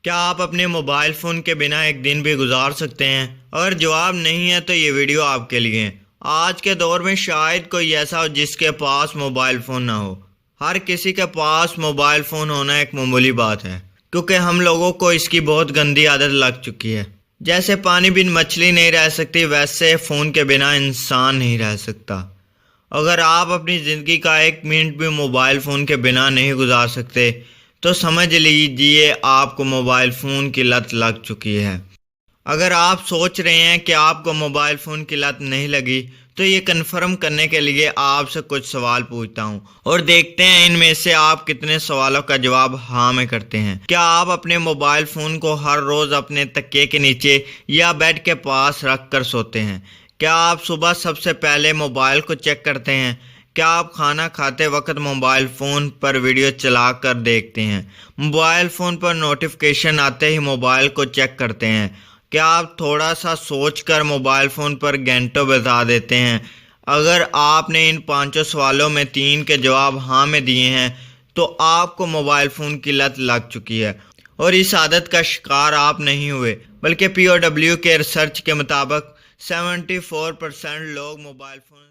کیا آپ اپنے موبائل فون کے بنا ایک دن بھی گزار سکتے ہیں؟ اگر جواب نہیں ہے تو یہ ویڈیو آپ کے لیے ہے۔ آج کے دور میں شاید کوئی ایسا ہو جس کے پاس موبائل فون نہ ہو۔ ہر کسی کے پاس موبائل فون ہونا ایک معمولی بات ہے، کیونکہ ہم لوگوں کو اس کی بہت گندی عادت لگ چکی ہے۔ جیسے پانی بن مچھلی نہیں رہ سکتی، ویسے فون کے بنا انسان نہیں رہ سکتا۔ اگر آپ اپنی زندگی کا ایک منٹ بھی موبائل فون کے بنا نہیں گزار سکتے تو سمجھ لیجئے آپ کو موبائل فون کی لت لگ چکی ہے۔ اگر آپ سوچ رہے ہیں کہ آپ کو موبائل فون کی لت نہیں لگی تو یہ کنفرم کرنے کے لیے آپ سے کچھ سوال پوچھتا ہوں اور دیکھتے ہیں ان میں سے آپ کتنے سوالوں کا جواب ہاں میں کرتے ہیں۔ کیا آپ اپنے موبائل فون کو ہر روز اپنے تکیے کے نیچے یا بیڈ کے پاس رکھ کر سوتے ہیں؟ کیا آپ صبح سب سے پہلے موبائل کو چیک کرتے ہیں؟ کیا آپ کھانا کھاتے وقت موبائل فون پر ویڈیو چلا کر دیکھتے ہیں؟ موبائل فون پر نوٹیفیکیشن آتے ہی موبائل کو چیک کرتے ہیں؟ کیا آپ تھوڑا سا سوچ کر موبائل فون پر گھنٹوں بتا دیتے ہیں؟ اگر آپ نے ان 5 سوالوں میں 3 کے جواب ہاں میں دیے ہیں تو آپ کو موبائل فون کی لت لگ چکی ہے، اور اس عادت کا شکار آپ نہیں ہوئے بلکہ POW کے ریسرچ کے مطابق 74% لوگ موبائل فون